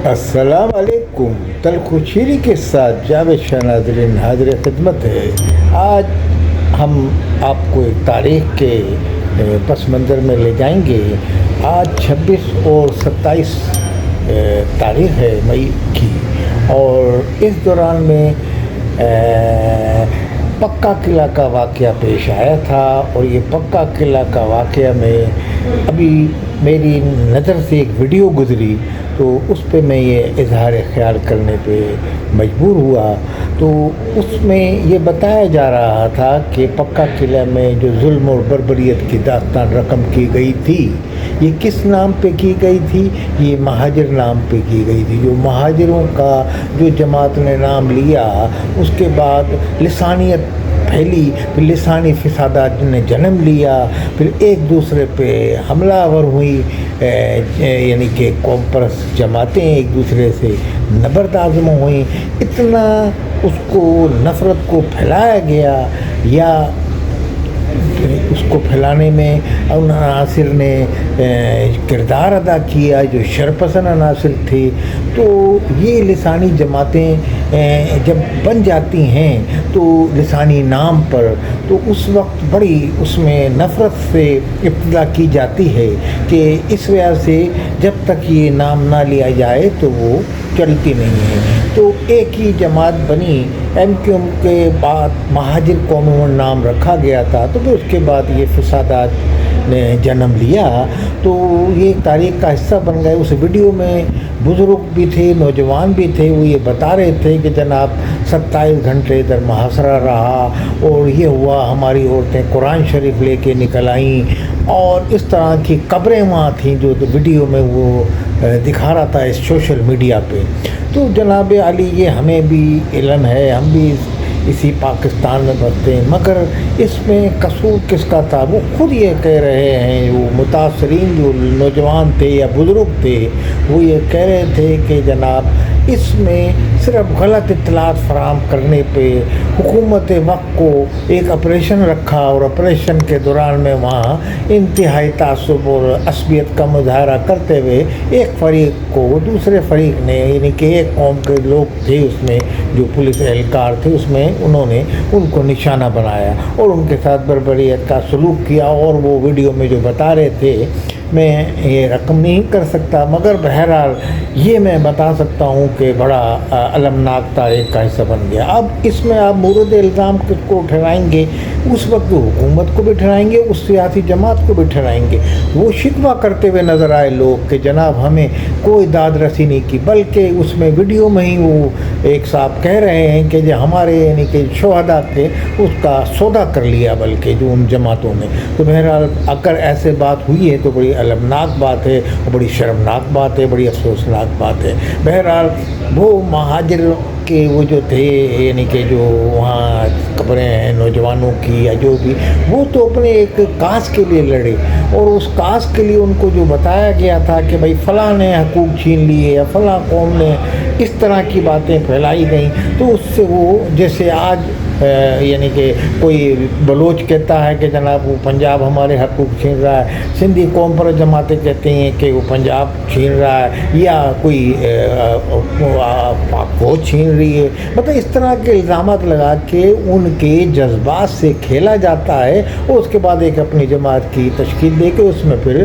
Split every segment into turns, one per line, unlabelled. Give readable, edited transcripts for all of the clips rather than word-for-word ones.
السلام علیکم. تلخ و شیری کے ساتھ جاوید شاہ ناظرین حاضر خدمت ہے. آج ہم آپ کو ایک تاریخ کے پس منظر میں لے جائیں گے. آج 26 اور 27 تاریخ ہے مئی کی، اور اس دوران میں پکا قلعہ کا واقعہ پیش آیا تھا. اور یہ پکا قلعہ کا واقعہ میں ابھی میری نظر سے ایک ویڈیو گزری تو اس پہ میں یہ اظہار خیال کرنے پہ مجبور ہوا. تو اس میں یہ بتایا جا رہا تھا کہ پکا قلعہ میں جو ظلم اور بربریت کی داستان رقم کی گئی تھی، یہ کس نام پہ کی گئی تھی؟ یہ مہاجر نام پہ کی گئی تھی. جو مہاجروں کا جو جماعت نے نام لیا، اس کے بعد لسانیت پھیلی، پھر لسانی فسادات نے جنم لیا، پھر ایک دوسرے پہ حملہ آور ہوئی، یعنی کہ قوم پرست جماعتیں ایک دوسرے سے نبرد آزما ہوئیں. اتنا اس کو نفرت کو پھیلایا گیا، یا اس کو پھیلانے میں ان عناصر نے کردار ادا کیا جو شرپسند عناصر تھے. تو یہ لسانی جماعتیں جب بن جاتی ہیں تو لسانی نام پر، تو اس وقت بڑی اس میں نفرت سے ابتدا کی جاتی ہے کہ اس وجہ سے جب تک یہ نام نہ لیا جائے تو وہ چلتی نہیں ہے. تو ایک ہی جماعت بنی، ایم کیو ایم کے بعد مہاجر قوموں نام رکھا گیا تھا. تو پھر اس کے بعد یہ فسادات نے جنم لیا. تو یہ تاریخ کا حصہ بن گئے. اس ویڈیو میں بزرگ بھی تھے، نوجوان بھی تھے. وہ یہ بتا رہے تھے کہ جناب 27 گھنٹے ادھر محاصرہ رہا، اور یہ ہوا ہماری عورتیں قرآن شریف لے کے نکل آئیں، اور اس طرح کی قبریں وہاں تھیں جو ویڈیو میں وہ دکھا رہا تھا اس سوشل میڈیا پہ. تو جناب علی، یہ ہمیں بھی علم ہے، ہم بھی اسی پاکستان میں بستے ہیں، مگر اس میں قصور کس کا تھا؟ وہ خود یہ کہہ رہے ہیں، وہ متاثرین جو نوجوان تھے یا بزرگ تھے، وہ یہ کہہ رہے تھے کہ جناب اس میں صرف غلط اطلاعات فراہم کرنے پہ حکومت وقت کو ایک آپریشن رکھا، اور آپریشن کے دوران میں وہاں انتہائی تعصب اور عصبیت کا مظاہرہ کرتے ہوئے ایک فریق کو دوسرے فریق نے، یعنی کہ ایک قوم کے لوگ تھے اس میں جو پولیس اہلکار تھے، اس میں انہوں نے ان کو نشانہ بنایا اور ان کے ساتھ بربریت کا سلوک کیا. اور وہ ویڈیو میں جو بتا رہے تھے، میں یہ رقم نہیں کر سکتا، مگر بہرحال یہ میں بتا سکتا ہوں کہ بڑا المناک تاریخ کا حصہ بن گیا. اب اس میں آپ مورد الزام کس کو ٹھہرائیں گے؟ اس وقت حکومت کو بھی ٹھہرائیں گے، اس سیاسی جماعت کو بھی ٹھہرائیں گے. وہ شکوہ کرتے ہوئے نظر آئے لوگ کہ جناب ہمیں کوئی داد رسی نہیں کی، بلکہ اس میں ویڈیو میں ہی وہ ایک صاحب کہہ رہے ہیں کہ جو ہمارے یعنی کہ شہداء تھے اس کا سودا کر لیا، بلکہ جو ان جماعتوں نے. تو بہرحال اگر ایسے بات ہوئی ہے تو بڑی المناک بات ہے، بڑی شرمناک بات ہے، بڑی افسوسناک بات ہے. بہرحال وہ مہاجر کے وہ جو تھے، یعنی کہ جو وہاں قبریں ہیں نوجوانوں کی یا جو بھی، وہ تو اپنے ایک کاز کے لیے لڑے، اور اس کاز کے لیے ان کو جو بتایا گیا تھا کہ بھائی فلاں نے حقوق چھین لیے یا فلاں قوم نے اس طرح کی باتیں پھیلائی گئیں، تو اس سے وہ جیسے آج یعنی کہ کوئی بلوچ کہتا ہے کہ جناب وہ پنجاب ہمارے حقوق چھین رہا ہے، سندھی قوم پر جماعتیں کہتے ہیں کہ وہ پنجاب چھین رہا ہے، یا کوئی فوج چھین رہی ہے. مطلب اس طرح کے الزامات لگا کے ان کے جذبات سے کھیلا جاتا ہے، اور اس کے بعد ایک اپنی جماعت کی تشکیل دے کے اس میں پھر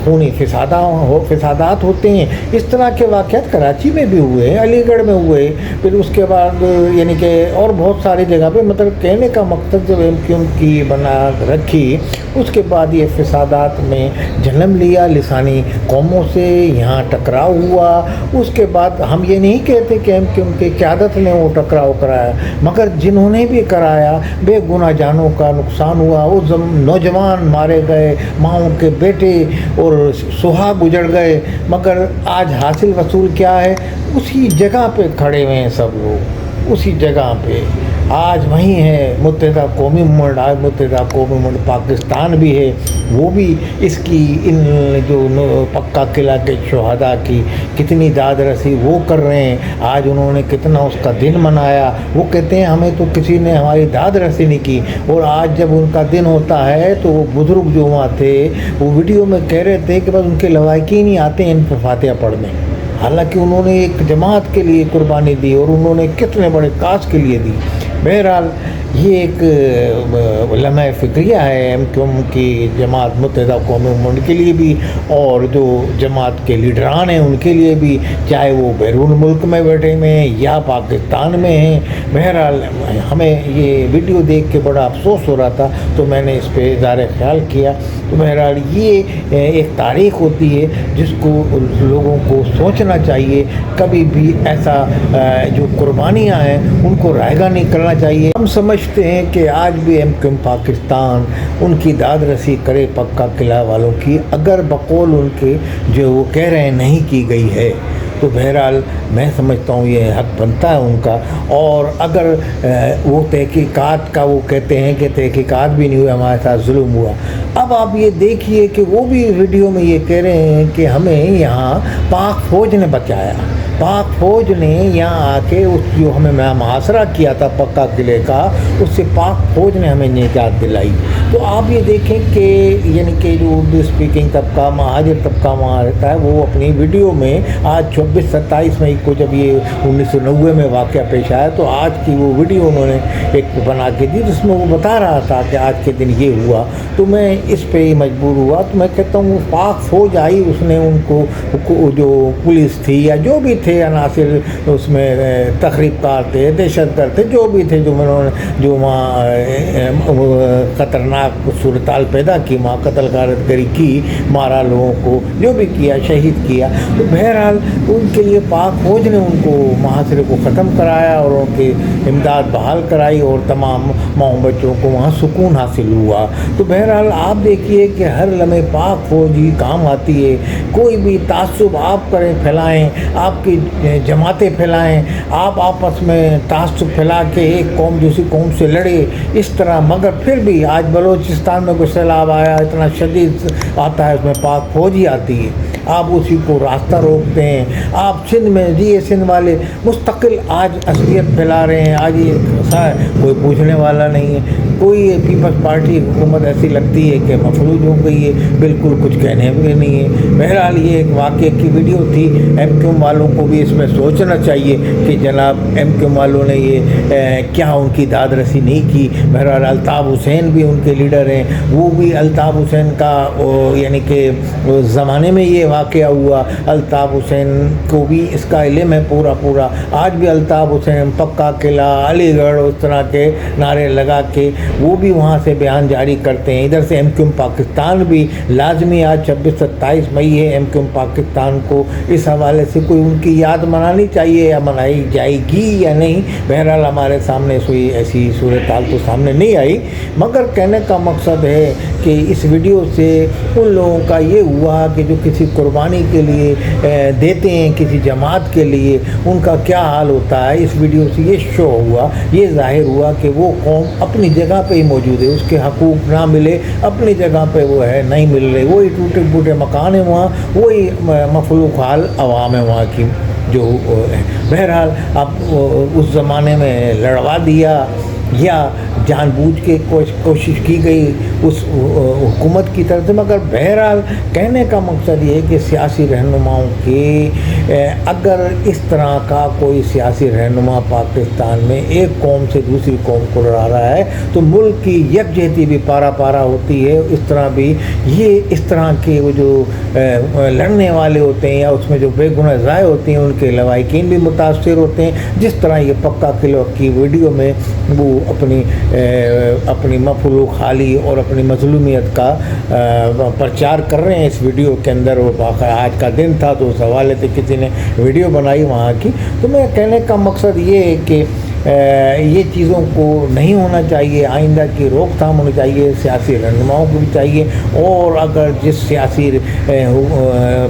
خونی فسادات ہوتے ہیں. اس طرح کے واقعات کراچی میں بھی ہوئے ہیں، علی گڑھ میں ہوئے، پھر اس کے بعد یعنی کہ اور بہت ساری جگہ پہ. مطلب کہنے کا مقصد جب ایم کیو ایم کی بنا رکھی، اس کے بعد یہ فسادات میں جنم لیا، لسانی قوموں سے یہاں ٹکراؤ ہوا. اس کے بعد ہم یہ نہیں کہتے کہ ایم کیو ایم کی قیادت نے وہ ٹکراؤ کرایا، مگر جنہوں نے بھی کرایا بے گناہ جانوں کا نقصان ہوا. وہ نوجوان مارے گئے، ماؤں کے بیٹے اور سہاگ اجڑ گئے. مگر آج حاصل وصول کیا ہے؟ اسی جگہ پہ کھڑے ہوئے ہیں سب لوگ، اسی جگہ پہ. آج وہیں ہے متحدہ قومی موومنٹ. آج متحدہ قومی موومنٹ پاکستان بھی ہے، وہ بھی اس کی ان جو پکا قلعہ کے شہداء کی کتنی داد رسی وہ کر رہے ہیں. آج انہوں نے کتنا اس کا دن منایا. وہ کہتے ہیں ہمیں تو کسی نے ہماری داد رسی نہیں کی. اور آج جب ان کا دن ہوتا ہے تو وہ بزرگ جو وہاں تھے وہ ویڈیو میں کہہ رہے تھے کہ بس ان کے لواحقین ہی آتے ہیں ان پہ فاتحہ پڑھنے. حالانکہ انہوں نے ایک جماعت کے لیے قربانی دی اور انہوں نے کتنے بڑے کاز کے لیے دی۔ بہرحال یہ ایک لمحہ فکریہ ہے ایم کیو ایم کی جماعت متحدہ قومی ان کے لیے بھی، اور جو جماعت کے لیڈران ہیں ان کے لیے بھی، چاہے وہ بیرون ملک میں بیٹھے ہوئے ہیں یا پاکستان میں ہیں۔ بہرحال ہمیں یہ ویڈیو دیکھ کے بڑا افسوس ہو رہا تھا، تو میں نے اس پہ اظہار خیال کیا۔ تو بہرحال یہ ایک تاریخ ہوتی ہے جس کو لوگوں کو سوچنا چاہیے، کبھی بھی ایسا جو قربانیاں ہیں ان کو رائیگاں نہیں کرنا چاہیے۔ ہم سمجھتے ہیں کہ آج بھی ایم کیو ایم پاکستان ان کی داد رسی کرے پکا قلعہ والوں کی، اگر بقول ان کے جو وہ کہہ رہے ہیں نہیں کی گئی ہے، تو بہرحال میں سمجھتا ہوں یہ حق بنتا ہے ان کا۔ اور اگر وہ تحقیقات کا وہ کہتے ہیں کہ تحقیقات بھی نہیں ہوئی، ہمارے ساتھ ظلم ہوا، اب آپ یہ دیکھیے کہ وہ بھی ویڈیو میں یہ کہہ رہے ہیں کہ ہمیں یہاں پاک فوج نے بچایا، پاک فوج نے یہاں آ کے اس جو ہمیں محاصرہ کیا تھا پکا قلعے کا، اس سے پاک فوج نے ہمیں نجات دلائی۔ تو آپ یہ دیکھیں کہ یعنی کہ جو اردو اسپیکنگ طبقہ، مہاجر طبقہ وہاں رہتا ہے، وہ اپنی ویڈیو میں آج 26-27 مئی کو جب یہ 1990 میں واقعہ پیش آیا، تو آج کی وہ ویڈیو انہوں نے ایک بنا کے دی جس میں وہ بتا رہا تھا کہ آج کے دن یہ ہوا۔ تو میں اس پہ ہی مجبور ہوا، تو میں کہتا ہوں پاک فوج آئی، اس نے ان کو جو پولیس تھی یا جو بھی تھے عناصر اس میں تخریب کار تھے، دہشت گرد تھے، جو بھی تھے، جو وہاں خطرناک صورتحال پیدا کی، وہاں قتل غارت گری کی، مارا لوگوں کو، جو بھی کیا، شہید کیا، تو بہرحال ان کے لیے پاک فوج نے ان کو محاصرے کو ختم کرایا اور ان کی امداد بحال کرائی، اور تمام ماؤں بچوں کو وہاں سکون حاصل ہوا۔ تو بہرحال آپ دیکھیے کہ ہر لمحے پاک فوج ہی کام آتی ہے۔ کوئی بھی تعصب آپ کریں، پھیلائیں، آپ کی جماعتیں پھیلائیں، آپ آپس میں تعصب پھیلا کے ایک قوم دوسری قوم سے لڑے اس طرح، مگر پھر بھی آج بلوچستان میں کوئی سیلاب آیا، اتنا شدید آتا ہے، اس میں پاک فوج ہی آتی ہے، آپ اسی کو راستہ روکتے ہیں۔ آپ سندھ میں یہ سندھ والے مستقل آج عصبیت پھیلا رہے ہیں، آج یہ کوئی پوچھنے والا نہیں ہے، کوئی پیپلز پارٹی حکومت ایسی لگتی ہے کہ مفلوج ہو گئی ہے، بالکل کچھ کہنے بھی نہیں ہے۔ بہرحال یہ ایک واقعے کی ویڈیو تھی، ایم کیو ایم والوں کو بھی اس میں سوچنا چاہیے کہ جناب ایم کیو ایم والوں نے یہ کیا ان کی داد رسی نہیں کی۔ بہرحال الطاف حسین بھی ان کے لیڈر ہیں، وہ بھی الطاف حسین کا یعنی کہ زمانے میں یہ واقعہ ہوا، الطاف حسین کو بھی اس کا علم ہے پورا۔ آج بھی الطاف حسین پکا قلعہ، علی گڑھ، اس طرح کے نعرے لگا کے وہ بھی وہاں سے بیان جاری کرتے ہیں۔ ادھر سے ایم کیو ایم پاکستان بھی لازمی، آج 26-27 مئی ہے، ایم کیو ایم پاکستان کو اس حوالے سے کوئی ان کی یاد منانی چاہیے، یا منائی جائے گی یا نہیں۔ بہرحال ہمارے سامنے کوئی ایسی صورتحال تو سامنے نہیں آئی، مگر کہنے کا مقصد ہے کہ اس ویڈیو سے ان لوگوں کا یہ ہوا کہ جو کسی قربانی کے لیے دیتے ہیں، کسی جماعت کے لیے، ان کا کیا حال ہوتا ہے۔ اس ویڈیو سے یہ شو ہوا، یہ ظاہر ہوا کہ وہ قوم اپنی جگہ پہ ہی موجود ہے، اس کے حقوق نہ ملے، اپنی جگہ پہ وہ ہے نہیں مل رہے، وہی ٹوٹے پھوٹے مکان ہیں وہاں، وہی مخلوق حال عوام ہے وہاں کی جو ہے۔ بہرحال اب اس زمانے میں لڑوا دیا یا جان بوجھ کے کوشش کی گئی اس حکومت کی طرف سے، مگر بہرحال کہنے کا مقصد یہ ہے کہ سیاسی رہنماؤں کے اگر اس طرح کا کوئی سیاسی رہنما پاکستان میں ایک قوم سے دوسری قوم کو لڑا رہا ہے تو ملک کی یکجہتی بھی پارا پارا ہوتی ہے۔ اس طرح بھی یہ اس طرح کے وہ جو لڑنے والے ہوتے ہیں یا اس میں جو بے گناہ ضائع ہوتے ہیں ان کے لواحقین بھی متاثر ہوتے ہیں، جس طرح یہ پکا قلعہ کی ویڈیو میں وہ اپنی مفلوق حالی اور اپنی مظلومیت کا پرچار کر رہے ہیں اس ویڈیو کے اندر۔ وہ واقعہ آج کا دن تھا تو اس حوالے سے کسی نے ویڈیو بنائی وہاں کی۔ تو میں کہنے کا مقصد یہ ہے کہ یہ چیزوں کو نہیں ہونا چاہیے، آئندہ کی روک تھام ہونی چاہیے، سیاسی رہنماؤں کو بھی چاہیے، اور اگر جس سیاسی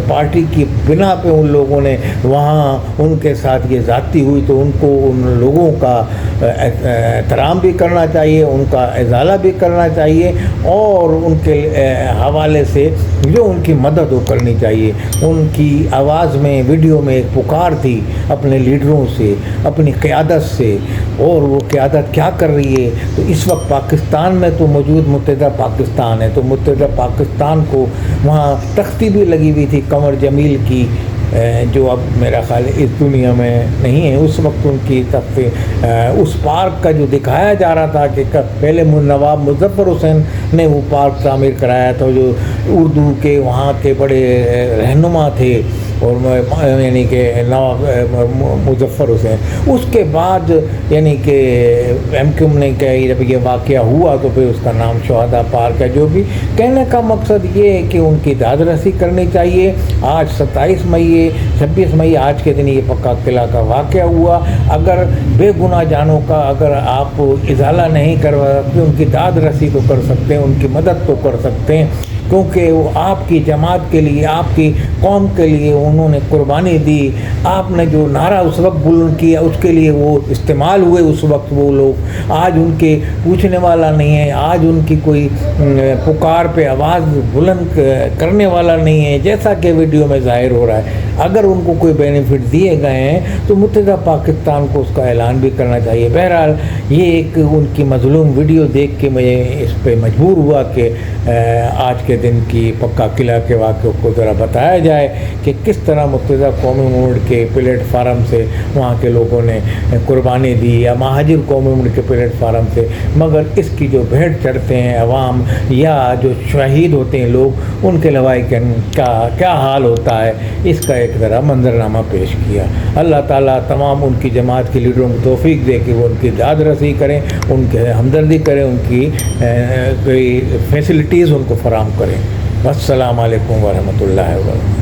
پارٹی کی بنا پہ ان لوگوں نے وہاں ان کے ساتھ یہ زیادتی ہوئی تو ان کو ان لوگوں کا احترام بھی کرنا چاہیے، ان کا ازالہ بھی کرنا چاہیے، اور ان کے حوالے سے جو ان کی مدد وہ کرنی چاہیے۔ ان کی آواز میں ویڈیو میں ایک پکار تھی اپنے لیڈروں سے، اپنی قیادت سے، اور وہ قیادت کیا کر رہی ہے۔ تو اس وقت پاکستان میں تو موجود متحدہ پاکستان ہے، تو متحدہ پاکستان کو وہاں تختی بھی لگی ہوئی تھی قمر جمیل کی جو اب میرا خیال ہے اس دنیا میں نہیں ہے، اس وقت ان کی اس پارک کا جو دکھایا جا رہا تھا کہ پہلے نواب مظفر حسین نے وہ پارک تعمیر کرایا تھا، جو اردو کے وہاں کے بڑے رہنما تھے، اور یعنی کہ نواب مظفر حسین، اس کے بعد یعنی کہ ایم کیو نے کہ جب یہ واقعہ ہوا تو پھر اس کا نام شہداء پارک ہے۔ جو بھی کہنے کا مقصد یہ ہے کہ ان کی داد رسی کرنی چاہیے۔ آج 26 مئی آج کے دن یہ پکا قلعہ کا واقعہ ہوا، اگر بے گناہ جانوں کا اگر آپ ازالہ نہیں کروا سکتے، ان کی داد رسی تو کر سکتے ہیں، ان کی مدد تو کر سکتے ہیں، کیونکہ وہ آپ کی جماعت کے لیے، آپ کی قوم کے لیے انہوں نے قربانی دی۔ آپ نے جو نعرہ اس وقت بلند کیا اس کے لیے وہ استعمال ہوئے اس وقت وہ لوگ، آج ان کے پوچھنے والا نہیں ہے، آج ان کی کوئی پکار پہ آواز بلند کرنے والا نہیں ہے، جیسا کہ ویڈیو میں ظاہر ہو رہا ہے۔ اگر ان کو کوئی بینیفٹ دیے گئے ہیں تو متحدہ پاکستان کو اس کا اعلان بھی کرنا چاہیے۔ بہرحال یہ ایک ان کی مظلوم ویڈیو دیکھ کے میں اس پہ مجبور ہوا کہ آج کے دن کی پکا قلعہ کے واقعوں کو ذرا بتایا جائے کہ کس طرح متحدہ قومی موومنٹ کے پلیٹ فارم سے وہاں کے لوگوں نے قربانی دی، یا مہاجر قومی موومنٹ کے پلیٹ فارم سے، مگر اس کی جو بھیڑ چڑھتے ہیں عوام یا جو شہید ہوتے ہیں لوگ، ان کے لوائقین کا کیا حال ہوتا ہے، اس کا ایک ذرا منظرنامہ پیش کیا۔ اللہ تعالیٰ تمام ان کی جماعت کے لیڈروں کو توفیق دے کہ وہ ان کی داد رسی کریں، ان کے ہمدردی کریں، ان کی کوئی فیسلٹیز ان کو فراہم کریں۔ السلام علیکم ورحمۃ اللہ وبرکاتہ۔